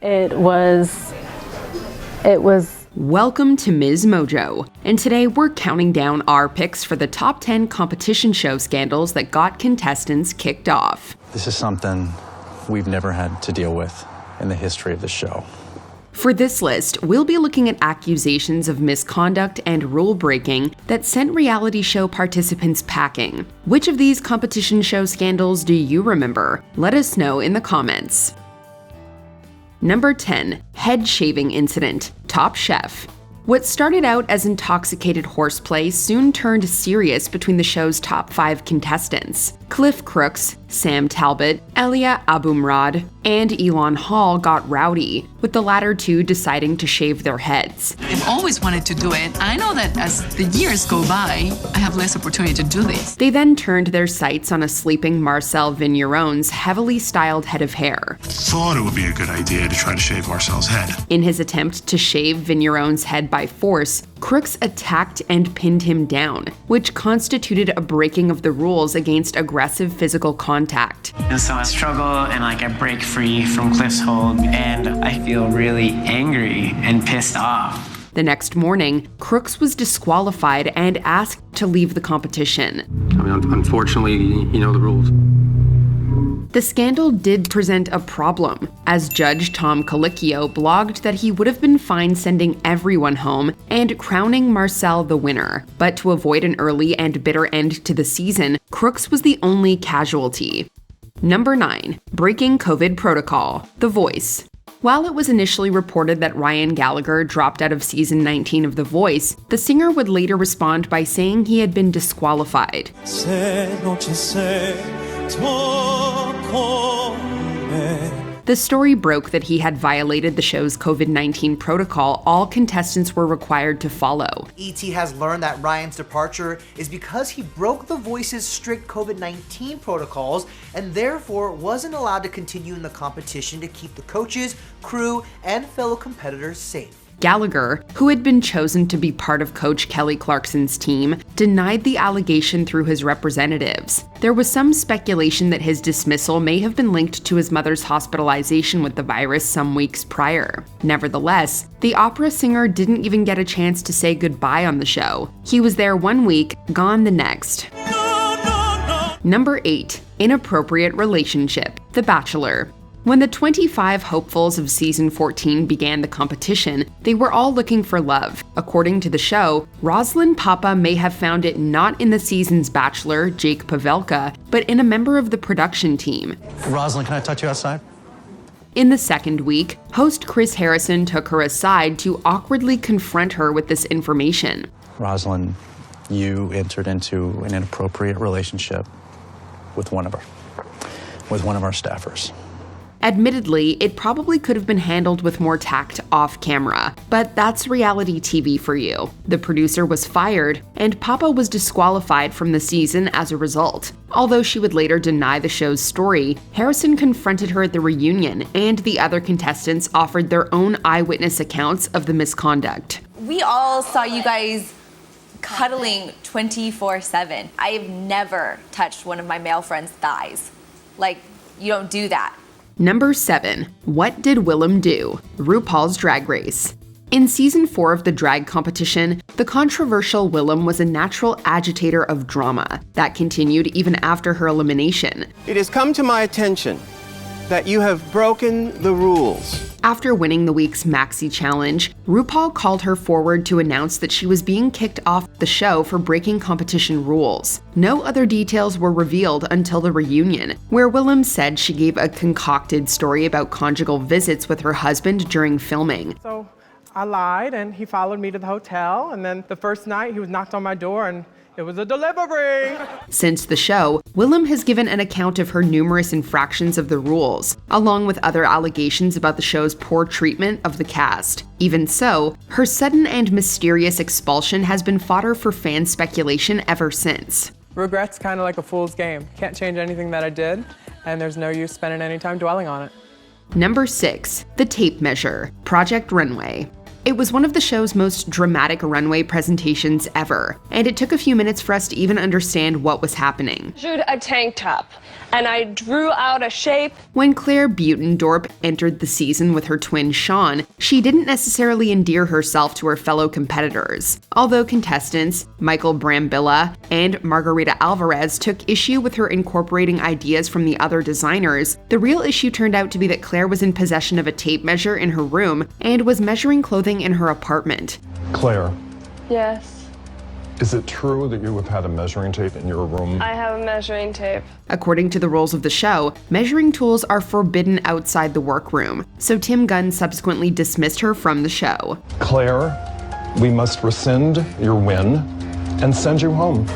It was. Welcome to MsMojo, and today we're counting down our picks for the top 10 competition show scandals that got contestants kicked off. This is something we've never had to deal with in the history of the show. For this list, we'll be looking at accusations of misconduct and rule breaking that sent reality show participants packing. Which of these competition show scandals do you remember? Let us know in the comments. Number 10. Head shaving incident. Top Chef. What started out as intoxicated horseplay soon turned serious between the show's top 5 contestants. Cliff Crooks, Sam Talbot, Elia Abumrad, and Elon Hall got rowdy, with the latter two deciding to shave their heads. I've always wanted to do it. I know that as the years go by, I have less opportunity to do this. They then turned their sights on a sleeping Marcel Vigneron's heavily styled head of hair. Thought it would be a good idea to try to shave Marcel's head. In his attempt to shave Vigneron's head by force, Crooks attacked and pinned him down, which constituted a breaking of the rules against aggressive physical contact. And so I struggle and I break free from Cliff's hold, and I feel really angry and pissed off. The next morning, Crooks was disqualified and asked to leave the competition. Unfortunately, you know the rules. The scandal did present a problem, as Judge Tom Colicchio blogged that he would have been fine sending everyone home and crowning Marcel the winner. But to avoid an early and bitter end to the season, Crooks was the only casualty. Number 9. Breaking COVID protocol. The Voice. While it was initially reported that Ryan Gallagher dropped out of season 19 of The Voice, the singer would later respond by saying he had been disqualified. The story broke that he had violated the show's COVID-19 protocol all contestants were required to follow. ET has learned that Ryan's departure is because he broke The Voice's strict COVID-19 protocols and therefore wasn't allowed to continue in the competition to keep the coaches, crew, and fellow competitors safe. Gallagher, who had been chosen to be part of Coach Kelly Clarkson's team, denied the allegation through his representatives. There was some speculation that his dismissal may have been linked to his mother's hospitalization with the virus some weeks prior. Nevertheless, the opera singer didn't even get a chance to say goodbye on the show. He was there one week, gone the next. Number 8. Inappropriate relationship. The Bachelor. When the 25 hopefuls of season 14 began the competition, they were all looking for love. According to the show, Rosalind Papa may have found it not in the season's bachelor, Jake Pavelka, but in a member of the production team. Rosalind, can I talk to you outside? In the second week, host Chris Harrison took her aside to awkwardly confront her with this information. Rosalind, you entered into an inappropriate relationship with one of our staffers. Admittedly, it probably could have been handled with more tact off camera, but that's reality TV for you. The producer was fired, and Papa was disqualified from the season as a result. Although she would later deny the show's story, Harrison confronted her at the reunion, and the other contestants offered their own eyewitness accounts of the misconduct. We all saw you guys cuddling 24/7. I've never touched one of my male friends' thighs. You don't do that. Number 7. What did Willem do? RuPaul's Drag Race. In season 4 of the drag competition, the controversial Willem was a natural agitator of drama. That continued even after her elimination. It has come to my attention that you have broken the rules. After winning the week's Maxi Challenge, RuPaul called her forward to announce that she was being kicked off the show for breaking competition rules. No other details were revealed until the reunion, where Willem said she gave a concocted story about conjugal visits with her husband during filming. So I lied, and he followed me to the hotel, and then the first night he was knocked on my door, and it was a delivery! Since the show, Willem has given an account of her numerous infractions of the rules, along with other allegations about the show's poor treatment of the cast. Even so, her sudden and mysterious expulsion has been fodder for fan speculation ever since. Regret's kind of like a fool's game. Can't change anything that I did, and there's no use spending any time dwelling on it. Number 6. The Tape Measure. Project Runway. It was one of the show's most dramatic runway presentations ever, and it took a few minutes for us to even understand what was happening. Measured a tank top, and I drew out a shape. When Claire Butendorp entered the season with her twin Sean, she didn't necessarily endear herself to her fellow competitors. Although contestants Michael Brambilla and Margarita Alvarez took issue with her incorporating ideas from the other designers, the real issue turned out to be that Claire was in possession of a tape measure in her room and was measuring clothing in her apartment. Claire. Yes. Is it true that you have had a measuring tape in your room? I have a measuring tape. According to the rules of the show, measuring tools are forbidden outside the workroom, so Tim Gunn subsequently dismissed her from the show. Claire, we must rescind your win and send you home.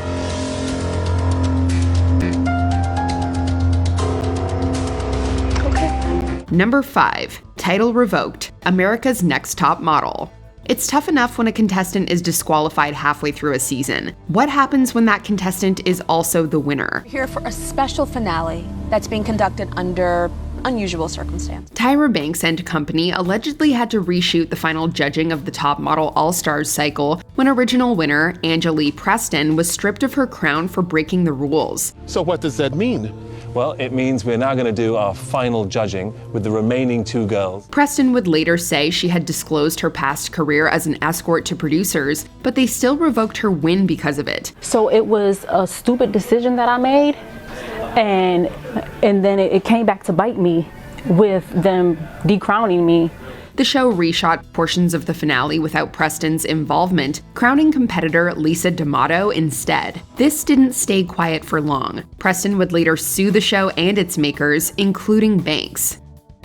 Okay. Number 5. Title revoked. America's Next Top Model. It's tough enough when a contestant is disqualified halfway through a season. What happens when that contestant is also the winner? Here for a special finale that's being conducted under unusual circumstances. Tyra Banks and company allegedly had to reshoot the final judging of the Top Model All-Stars cycle when original winner Angelique Preston was stripped of her crown for breaking the rules. So what does that mean? Well, it means we're now going to do our final judging with the remaining 2 girls. Preston would later say she had disclosed her past career as an escort to producers, but they still revoked her win because of it. So it was a stupid decision that I made, and then it came back to bite me with them decrowning me. The show reshot portions of the finale without Preston's involvement, crowning competitor Lisa D'Amato instead. This didn't stay quiet for long. Preston would later sue the show and its makers, including Banks.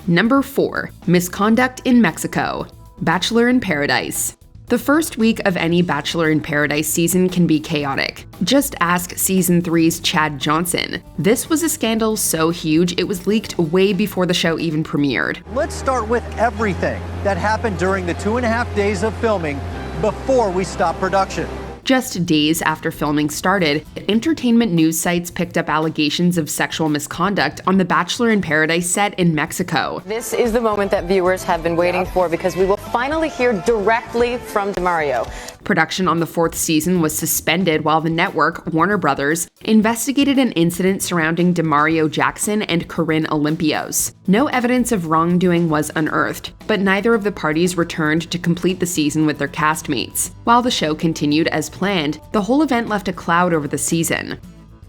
Number 4. Misconduct in Mexico. Bachelor in Paradise. The first week of any Bachelor in Paradise season can be chaotic. Just ask Season 3's Chad Johnson. This was a scandal so huge it was leaked way before the show even premiered. Let's start with everything that happened during the 2.5 days of filming before we stopped production. Just days after filming started, entertainment news sites picked up allegations of sexual misconduct on the Bachelor in Paradise set in Mexico. This is the moment that viewers have been waiting for because we will finally hear directly from DeMario. Production on the 4th season was suspended while the network, Warner Brothers, investigated an incident surrounding DeMario Jackson and Corinne Olympios. No evidence of wrongdoing was unearthed, but neither of the parties returned to complete the season with their castmates. While the show continued as planned, the whole event left a cloud over the season.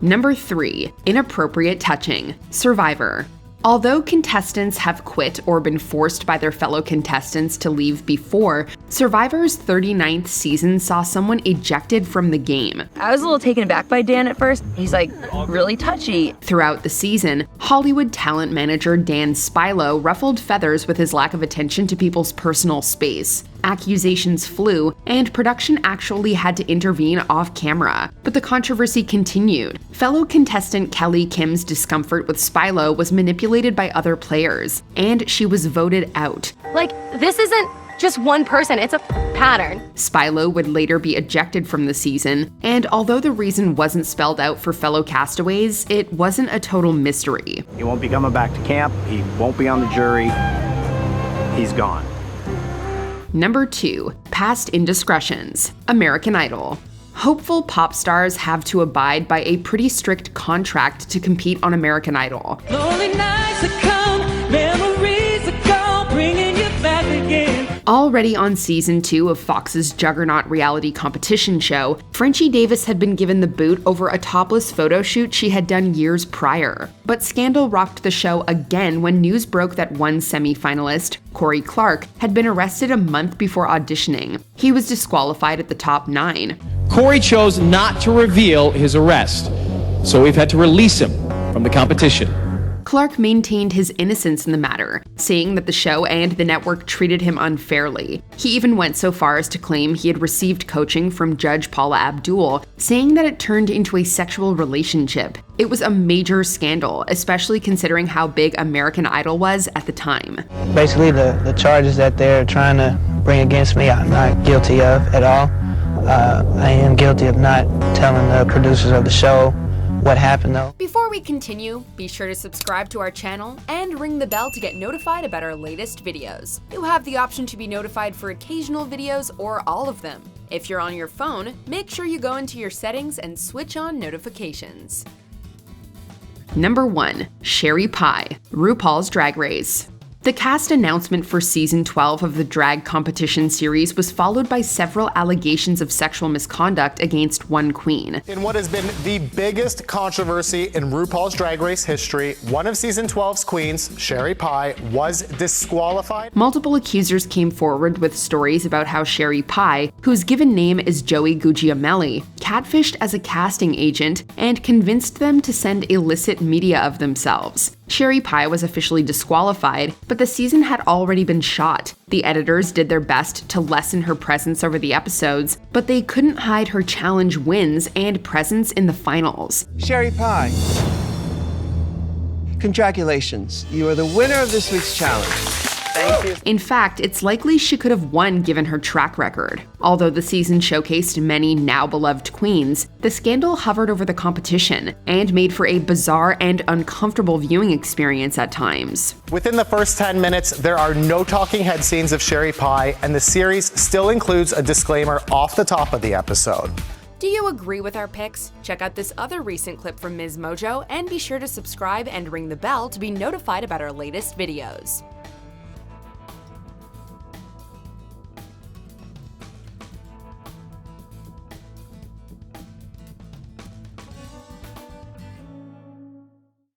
Number 3. Inappropriate touching. Survivor. Although contestants have quit or been forced by their fellow contestants to leave before, Survivor's 39th season saw someone ejected from the game. I was a little taken aback by Dan at first. He's like really touchy. Throughout the season, Hollywood talent manager Dan Spilo ruffled feathers with his lack of attention to people's personal space. Accusations flew, and production actually had to intervene off camera. But the controversy continued. Fellow contestant Kelly Kim's discomfort with Spilo was manipulated by other players, and she was voted out. Like, this isn't just one person, it's a pattern. Spilo would later be ejected from the season, and although the reason wasn't spelled out for fellow castaways, it wasn't a total mystery. He won't be coming back to camp, he won't be on the jury, he's gone. Number 2. Past indiscretions. American Idol. Hopeful pop stars have to abide by a pretty strict contract to compete on American Idol. Lonely nights that come, memories that go, bringing you back again. Already on season 2 of Fox's juggernaut reality competition show, Frenchie Davis had been given the boot over a topless photo shoot she had done years prior. But scandal rocked the show again when news broke that one semi-finalist, Corey Clark, had been arrested a month before auditioning. He was disqualified at the top 9. Corey chose not to reveal his arrest, so we've had to release him from the competition. Clark maintained his innocence in the matter, saying that the show and the network treated him unfairly. He even went so far as to claim he had received coaching from Judge Paula Abdul, saying that it turned into a sexual relationship. It was a major scandal, especially considering how big American Idol was at the time. Basically, the charges that they're trying to bring against me, I'm not guilty of at all. I am guilty of not telling the producers of the show what happened though. Before we continue, be sure to subscribe to our channel and ring the bell to get notified about our latest videos. You have the option to be notified for occasional videos or all of them. If you're on your phone, make sure you go into your settings and switch on notifications. Number 1. Sherry Pie, RuPaul's Drag Race. The cast announcement for Season 12 of the drag competition series was followed by several allegations of sexual misconduct against one queen. In what has been the biggest controversy in RuPaul's Drag Race history, one of Season 12's queens, Sherry Pie, was disqualified. Multiple accusers came forward with stories about how Sherry Pie, whose given name is Joey Guglielmelli, catfished as a casting agent and convinced them to send illicit media of themselves. Sherry Pie was officially disqualified, but the season had already been shot. The editors did their best to lessen her presence over the episodes, but they couldn't hide her challenge wins and presence in the finals. Sherry Pie, congratulations. You are the winner of this week's challenge. Thank you. In fact, it's likely she could have won given her track record. Although the season showcased many now beloved queens, the scandal hovered over the competition and made for a bizarre and uncomfortable viewing experience at times. Within the first 10 minutes, there are no talking head scenes of Sherry Pie, and the series still includes a disclaimer off the top of the episode. Do you agree with our picks? Check out this other recent clip from MsMojo and be sure to subscribe and ring the bell to be notified about our latest videos.